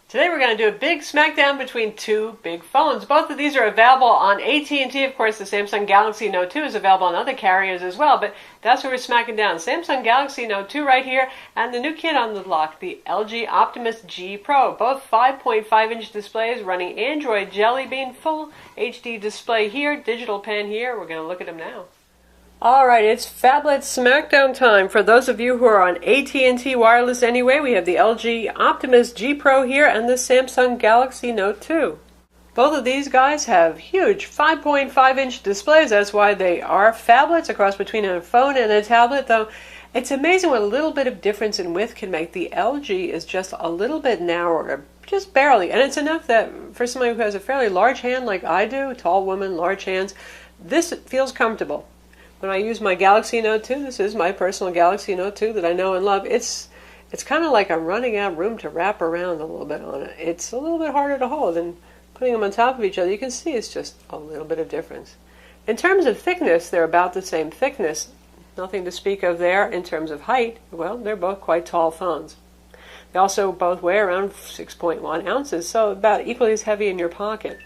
Today we're going to do a big smackdown between two big phones. Both of these are available on AT&T. Of course, the Samsung Galaxy Note 2 is available on other carriers as well, but that's what we're smacking down. Samsung Galaxy Note 2 right here, and the new kid on the block, the LG Optimus G Pro. Both 5.5-inch displays running Android Jelly Bean, full HD display here, digital pen here. We're going to look at them now. Alright, it's Phablet Smackdown time. For those of you who are on AT&T Wireless anyway, we have the LG Optimus G Pro here and the Samsung Galaxy Note 2. Both of these guys have huge 5.5-inch displays. That's why they are phablets, a cross between a phone and a tablet, though it's amazing what a little bit of difference in width can make. The LG is just a little bit narrower, just barely, and it's enough that for somebody who has a fairly large hand like I do, tall woman, large hands, this feels comfortable. When I use my Galaxy Note 2, this is my personal Galaxy Note 2 that I know and love, it's kind of like I'm running out of room to wrap around a little bit on it. It's a little bit harder to hold, and putting them on top of each other, you can see it's just a little bit of difference. In terms of thickness, they're about the same thickness. Nothing to speak of there. In terms of height, well, they're both quite tall phones. They also both weigh around 6.1 ounces, so about equally as heavy in your pocket.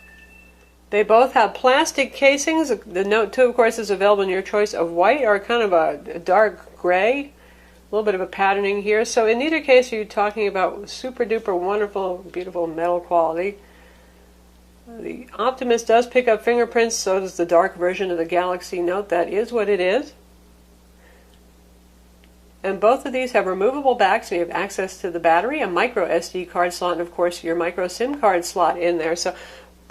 They both have plastic casings. The Note 2, of course, is available in your choice of white or kind of a dark gray. A little bit of a patterning here. So in neither case are you talking about super duper wonderful, beautiful metal quality. The Optimus does pick up fingerprints, so does the dark version of the Galaxy Note. That is what it is. And both of these have removable backs, so you have access to the battery, a micro SD card slot, and of course your micro SIM card slot in there. So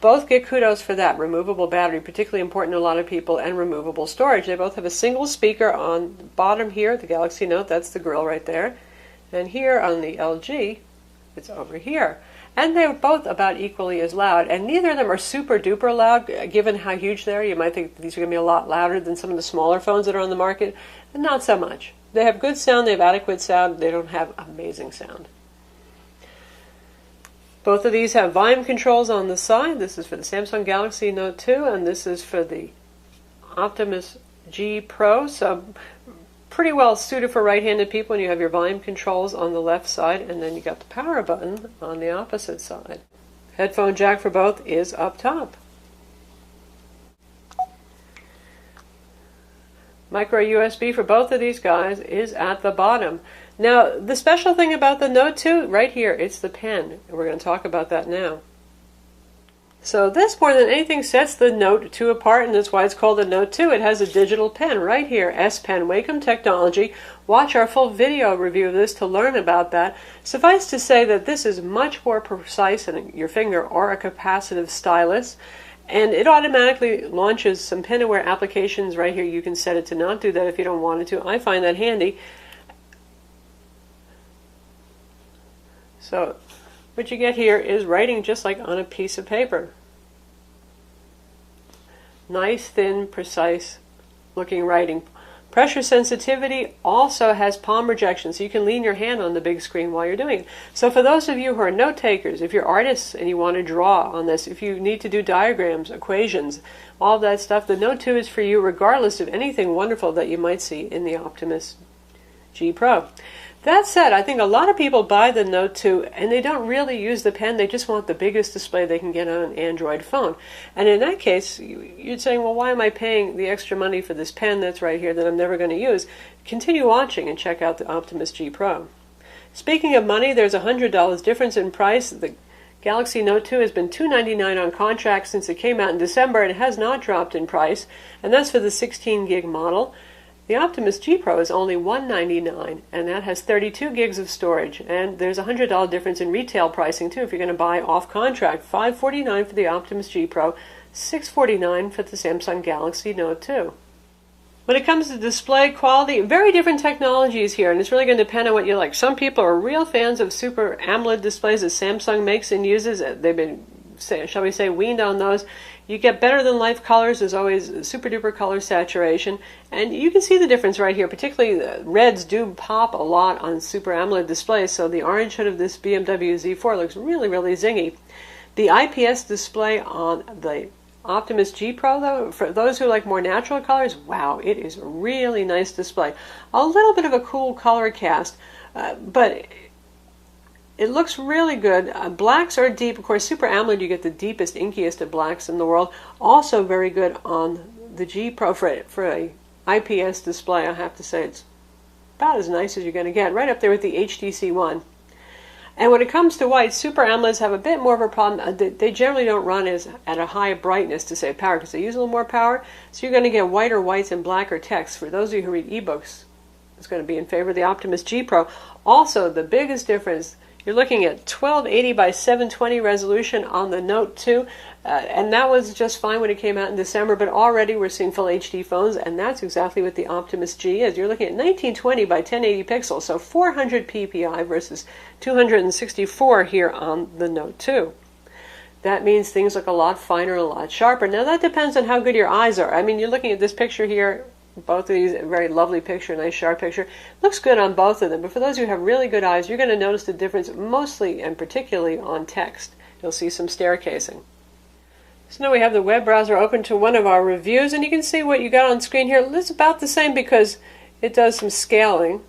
both get kudos for that. Removable battery, particularly important to a lot of people, and removable storage. They both have a single speaker on the bottom here, the Galaxy Note, that's the grill right there. And here on the LG, it's over here. And they're both about equally as loud. And neither of them are super duper loud, given how huge they are. You might think these are going to be a lot louder than some of the smaller phones that are on the market. And not so much. They have good sound, they have adequate sound, they don't have amazing sound. Both of these have volume controls on the side. This is for the Samsung Galaxy Note 2, and this is for the Optimus G Pro. So pretty well suited for right-handed people, and you have your volume controls on the left side, and then you got the power button on the opposite side. Headphone jack for both is up top. Micro USB for both of these guys is at the bottom. Now, the special thing about the Note 2, right here, it's the pen. And we're going to talk about that now. So this, more than anything, sets the Note 2 apart, and that's why it's called the Note 2. It has a digital pen right here, S Pen, Wacom technology. Watch our full video review of this to learn about that. Suffice to say that this is much more precise than your finger or a capacitive stylus. And it automatically launches some pen-aware applications right here. You can set it to not do that if you don't want it to. I find that handy. So what you get here is writing just like on a piece of paper. Nice, thin, precise looking writing. Pressure sensitivity also has palm rejection, so you can lean your hand on the big screen while you're doing it. So for those of you who are note takers, if you're artists and you want to draw on this, if you need to do diagrams, equations, all of that stuff, the Note 2 is for you regardless of anything wonderful that you might see in the Optimus G Pro. That said, I think a lot of people buy the Note 2 and they don't really use the pen. They just want the biggest display they can get on an Android phone. And in that case, you'd say, well, why am I paying the extra money for this pen that's right here that I'm never going to use? Continue watching and check out the Optimus G Pro. Speaking of money, there's a $100 difference in price. The Galaxy Note 2 has been $299 on contract since it came out in December, and it has not dropped in price. And that's for the 16 gig model. The Optimus G Pro is only $199, and that has 32 gigs of storage. And there's a $100 difference in retail pricing, too, if you're going to buy off contract. $549 for the Optimus G Pro, $649 for the Samsung Galaxy Note 2. When it comes to display quality, very different technologies here, and it's really going to depend on what you like. Some people are real fans of Super AMOLED displays that Samsung makes and uses. They've been, shall we say, weaned on those. You get better than life colors. There's always super duper color saturation. And you can see the difference right here. Particularly the reds do pop a lot on Super AMOLED displays. So the orange hood of this BMW Z4 looks really, really zingy. The IPS display on the Optimus G Pro, though, for those who like more natural colors, wow, it is a really nice display. A little bit of a cool color cast, but It looks really good. Blacks are deep. Of course, Super AMOLED, you get the deepest, inkiest of blacks in the world. Also very good on the G Pro for a IPS display. I have to say it's about as nice as you're going to get. Right up there with the HTC One. And when it comes to white, Super AMOLEDs have a bit more of a problem. They generally don't run at a high brightness to save power because they use a little more power. So you're going to get whiter whites and blacker text. For those of you who read ebooks, it's going to be in favor of the Optimus G Pro. Also, the biggest difference, you're looking at 1280 by 720 resolution on the Note 2. And that was just fine when it came out in December, but already we're seeing full HD phones, and that's exactly what the Optimus G is. You're looking at 1920 by 1080 pixels, so 400 ppi versus 264 here on the Note 2. That means things look a lot finer, a lot sharper. Now that depends on how good your eyes are. I mean, you're looking at this picture here, both of these, a very lovely picture, nice sharp picture. Looks good on both of them, but for those who have really good eyes, you're going to notice the difference mostly and particularly on text. You'll see some staircasing. So now we have the web browser open to one of our reviews, and you can see what you got on screen here. It's about the same because it does some scaling.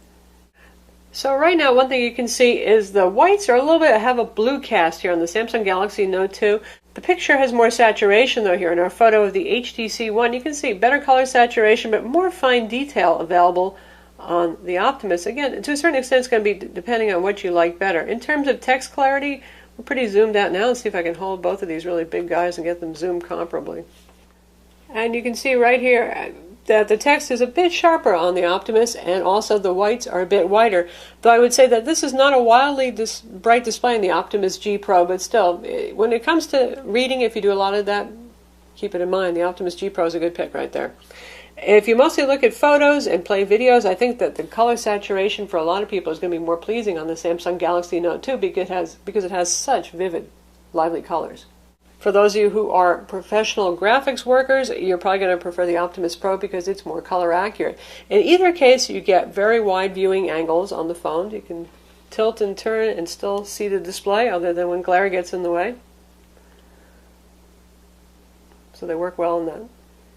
So right now, one thing you can see is the whites are a little bit, have a blue cast here on the Samsung Galaxy Note 2. The picture has more saturation though here in our photo of the HTC One. You can see better color saturation, but more fine detail available on the Optimus. Again, to a certain extent, it's going to be depending on what you like better. In terms of text clarity, we're pretty zoomed out now. Let's see if I can hold both of these really big guys and get them zoomed comparably. And you can see right here that the text is a bit sharper on the Optimus, and also the whites are a bit whiter. Though I would say that this is not a wildly bright display in the Optimus G Pro, but still, when it comes to reading, if you do a lot of that, keep it in mind. The Optimus G Pro is a good pick right there. If you mostly look at photos and play videos, I think that the color saturation for a lot of people is going to be more pleasing on the Samsung Galaxy Note 2 because it has such vivid, lively colors. For those of you who are professional graphics workers, you're probably going to prefer the Optimus Pro because it's more color accurate. In either case, you get very wide viewing angles on the phone. You can tilt and turn and still see the display other than when glare gets in the way. So they work well in that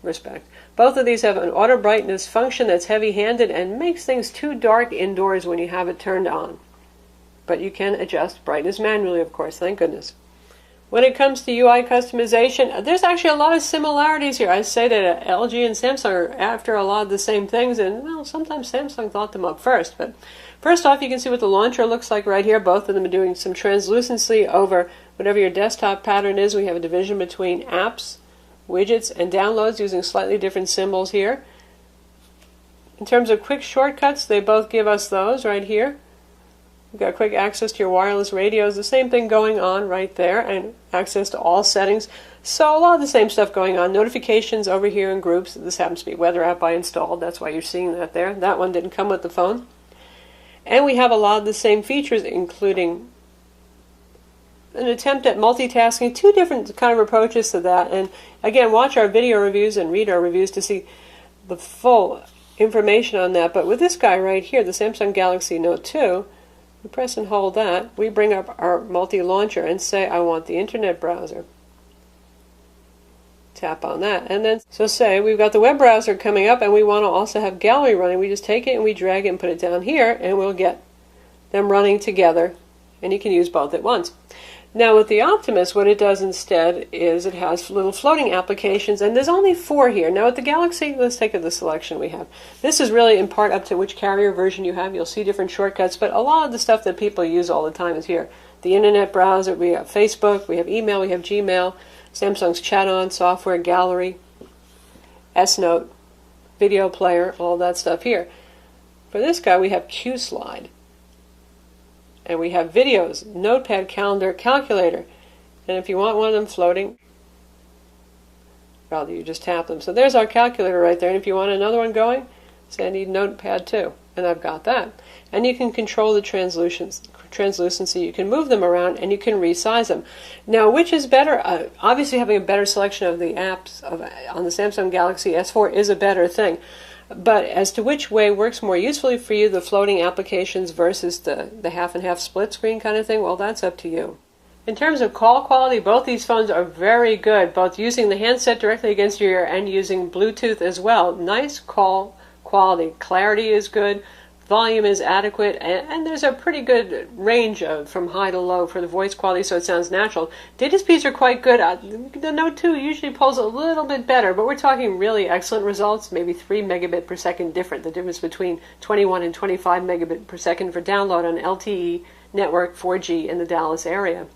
respect. Both of these have an auto brightness function that's heavy-handed and makes things too dark indoors when you have it turned on. But you can adjust brightness manually, of course, thank goodness. When it comes to UI customization, there's actually a lot of similarities here. I say that LG and Samsung are after a lot of the same things, and well, sometimes Samsung thought them up first. But first off, you can see what the launcher looks like right here. Both of them are doing some translucency over whatever your desktop pattern is. We have a division between apps, widgets, and downloads using slightly different symbols here. In terms of quick shortcuts, they both give us those right here. You've got quick access to your wireless radios, the same thing going on right there, and access to all settings. So a lot of the same stuff going on. Notifications over here in groups. This happens to be a weather app I installed, that's why you're seeing that there. That one didn't come with the phone. And we have a lot of the same features, including an attempt at multitasking, two different kind of approaches to that. And again, watch our video reviews and read our reviews to see the full information on that. But with this guy right here, the Samsung Galaxy Note 2, we press and hold that. We bring up our multi-launcher and say, I want the internet browser. Tap on that. And then, so say we've got the web browser coming up and we want to also have gallery running. We just take it and we drag it and put it down here and we'll get them running together. And you can use both at once. Now with the Optimus, what it does instead is it has little floating applications, and there's only 4 here. Now with the Galaxy, let's take the selection we have. This is really in part up to which carrier version you have. You'll see different shortcuts, but a lot of the stuff that people use all the time is here. The internet browser, we have Facebook, we have email, we have Gmail, Samsung's chat-on, software, gallery, S-Note, video player, all that stuff here. For this guy, we have Q-Slide. And we have videos, notepad, calendar, calculator. And if you want one of them floating, rather you just tap them. So there's our calculator right there. And if you want another one going, say I need notepad too. And I've got that. And you can control the translucency. You can move them around and you can resize them. Now, which is better? Obviously having a better selection of the apps on the Samsung Galaxy S4 is a better thing. But as to which way works more usefully for you, the floating applications versus the half and half split screen kind of thing, well, that's up to you. In terms of call quality, both these phones are very good, both using the handset directly against your ear and using Bluetooth as well. Nice call quality. Clarity is good. volume is adequate, and there's a pretty good range from high to low for the voice quality, so it sounds natural. Data speeds are quite good. The Note 2 usually pulls a little bit better, but we're talking really excellent results, maybe 3 megabit per second different, the difference between 21 and 25 megabit per second for download on LTE network 4G in the Dallas area.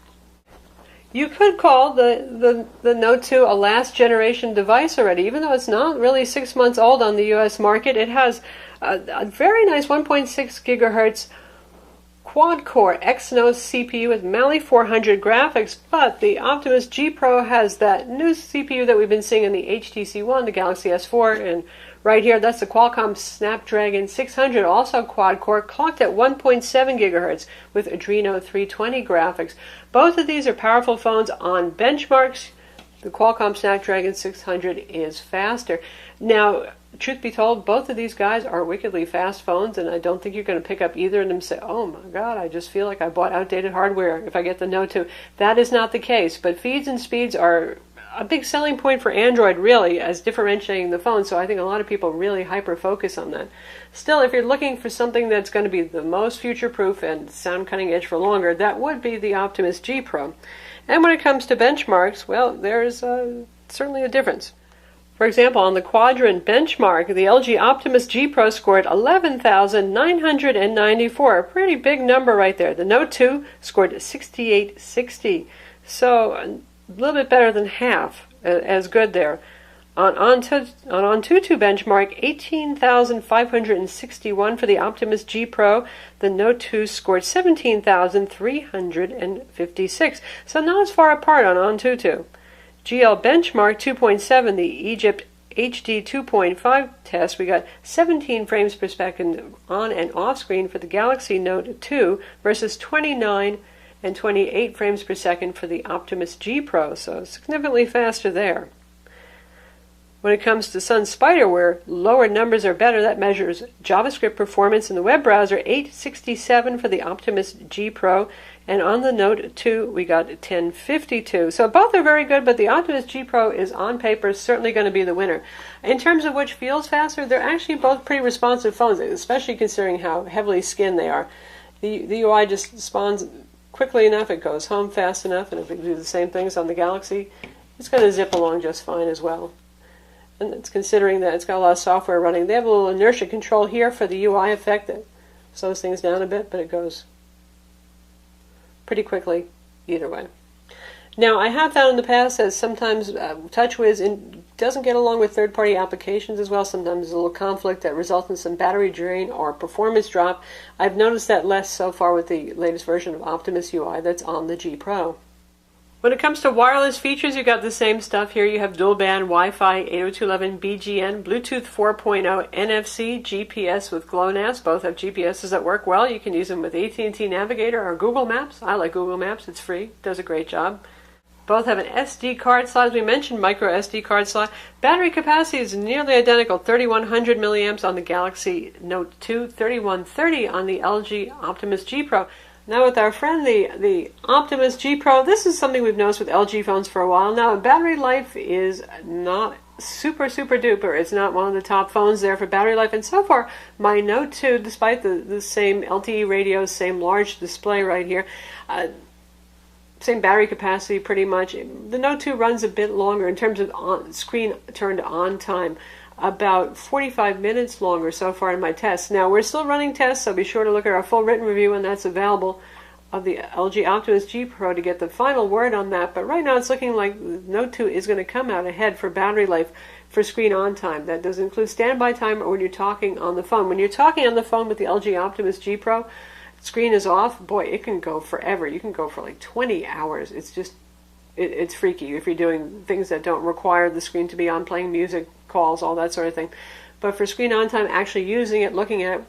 You could call the Note 2 a last generation device already, even though it's not really 6 months old on the US market. It has a very nice 1.6 gigahertz quad-core Exynos CPU with Mali 400 graphics, but the Optimus G Pro has that new CPU that we've been seeing in the HTC One, the Galaxy S4, and right here, that's the Qualcomm Snapdragon 600, also quad-core, clocked at 1.7 gigahertz with Adreno 320 graphics. Both of these are powerful phones on benchmarks. The Qualcomm Snapdragon 600 is faster. Now, truth be told, both of these guys are wickedly fast phones, and I don't think you're going to pick up either of them and say, oh my god, I just feel like I bought outdated hardware if I get the Note 2. That is not the case, but feeds and speeds are a big selling point for Android, really, as differentiating the phone, so I think a lot of people really hyper-focus on that. Still, if you're looking for something that's going to be the most future-proof and sound cutting-edge for longer, that would be the Optimus G Pro. And when it comes to benchmarks, well, there's certainly a difference. For example, on the Quadrant benchmark, the LG Optimus G Pro scored 11,994, a pretty big number right there. The Note 2 scored 6,860, so a little bit better than half as good there. On Antutu benchmark, 18,561 for the Optimus G Pro. The Note 2 scored 17,356, so not as far apart on Antutu. GL benchmark 2.7, the Egypt HD 2.5 test, we got 17 frames per second on and off screen for the Galaxy Note 2 versus 29 and 28 frames per second for the Optimus G Pro, so significantly faster there. When it comes to Sun Spider, where lower numbers are better, that measures JavaScript performance in the web browser, 867 for the Optimus G Pro, and on the Note 2 we got 1052. So both are very good, but the Optimus G Pro is on paper certainly going to be the winner. In terms of which feels faster, they're actually both pretty responsive phones, especially considering how heavily skinned they are. The UI just responds quickly enough, it goes home fast enough, and if we do the same things on the Galaxy, it's going to zip along just fine as well. And it's considering that it's got a lot of software running. They have a little inertia control here for the UI effect that slows things down a bit, but it goes pretty quickly either way. Now, I have found in the past that sometimes TouchWiz doesn't get along with third-party applications as well. Sometimes there's a little conflict that results in some battery drain or performance drop. I've noticed that less so far with the latest version of Optimus UI that's on the G Pro. When it comes to wireless features, you got the same stuff here. You have dual band Wi-Fi, 802.11 BGN, Bluetooth 4.0, NFC, GPS with GLONASS. Both have GPSs that work well. You can use them with AT&T Navigator or Google Maps. I like Google Maps. It's free. Does a great job. Both have an SD card slot, as we mentioned, micro SD card slot. Battery capacity is nearly identical, 3,100 milliamps on the Galaxy Note 2, 3,130 on the LG Optimus G Pro. Now with our friend, the Optimus G Pro, this is something we've noticed with LG phones for a while now. Battery life is not super duper. It's not one of the top phones there for battery life. And so far, my Note 2, despite the same LTE radios, same large display right here, same battery capacity pretty much. The Note 2 runs a bit longer in terms of screen turned on time. About 45 minutes longer so far in my tests. Now, we're still running tests, so be sure to look at our full written review when that's available of the LG Optimus G Pro to get the final word on that. But right now it's looking like the Note 2 is going to come out ahead for battery life for screen on time. That does include standby time or when you're talking on the phone. When you're talking on the phone with the LG Optimus G Pro, screen is off, boy, it can go forever. You can go for like 20 hours. It's just, it's freaky if you're doing things that don't require the screen to be on, playing music, calls, all that sort of thing. But for screen on time, actually using it, looking at it,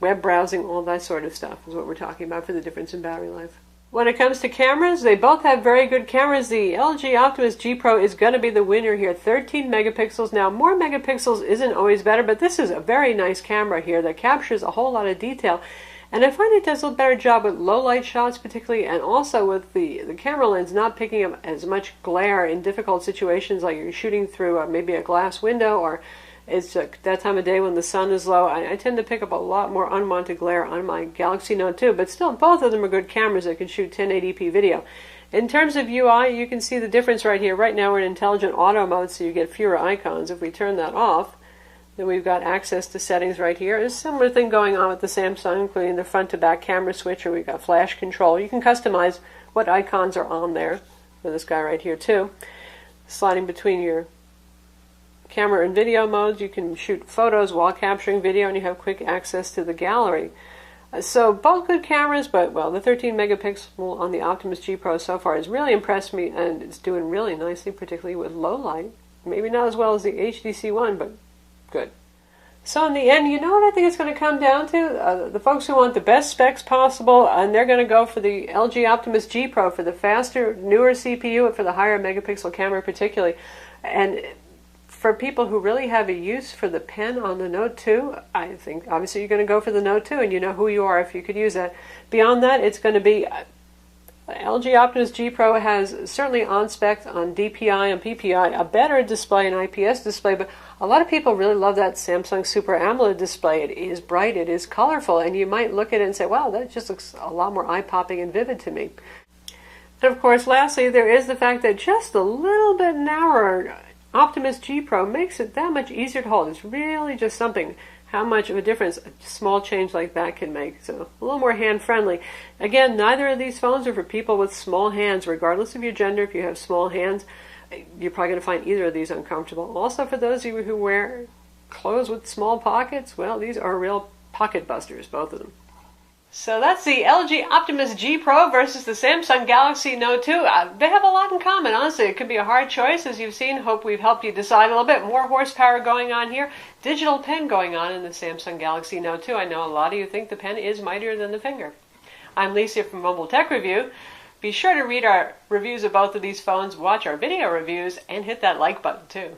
web browsing, all that sort of stuff is what we're talking about for the difference in battery life. When it comes to cameras, they both have very good cameras. The LG Optimus G Pro is going to be the winner here, 13 megapixels. Now, more megapixels isn't always better, but this is a very nice camera here that captures a whole lot of detail. And I find it does a better job with low light shots particularly, and also with the camera lens not picking up as much glare in difficult situations like you're shooting through maybe a glass window or It's that time of day when the sun is low. I tend to pick up a lot more unwanted glare on my Galaxy Note 2, but still, both of them are good cameras that can shoot 1080p video. In terms of UI, you can see the difference right here. Right now we're in intelligent auto mode, so you get fewer icons. If we turn that off, then we've got access to settings right here. There's a similar thing going on with the Samsung, including the front-to-back camera switcher. We've got flash control. You can customize what icons are on there for this guy right here, too. Sliding between your camera and video modes, you can shoot photos while capturing video, and you have quick access to the gallery. So both good cameras, but well, the 13 megapixel on the Optimus G Pro so far has really impressed me, and it's doing really nicely, particularly with low light. Maybe not as well as the HTC One, but good. So in the end, you know what I think it's going to come down to? The folks who want the best specs possible, and they're going to go for the LG Optimus G Pro for the faster, newer CPU and for the higher megapixel camera particularly. And for people who really have a use for the pen on the Note 2, I think obviously you're going to go for the Note 2, and you know who you are if you could use that. Beyond that, it's going to be LG Optimus G Pro has certainly on spec on DPI and PPI a better display, an IPS display, but a lot of people really love that Samsung Super AMOLED display. It is bright, it is colorful, and you might look at it and say, wow, that just looks a lot more eye-popping and vivid to me. And of course, lastly, there is the fact that just a little bit narrower Optimus G Pro makes it that much easier to hold. It's really just something how much of a difference a small change like that can make. So a little more hand-friendly. Again, neither of these phones are for people with small hands, regardless of your gender. If you have small hands, you're probably going to find either of these uncomfortable. Also, for those of you who wear clothes with small pockets, well, these are real pocket busters, both of them. So that's the LG Optimus G Pro versus the Samsung Galaxy Note 2. They have a lot in common, honestly. It could be a hard choice, as you've seen. Hope we've helped you decide a little bit. More horsepower going on here. Digital pen going on in the Samsung Galaxy Note 2. I know a lot of you think the pen is mightier than the finger. I'm Lisa from Mobile Tech Review. Be sure to read our reviews of both of these phones, watch our video reviews, and hit that like button too.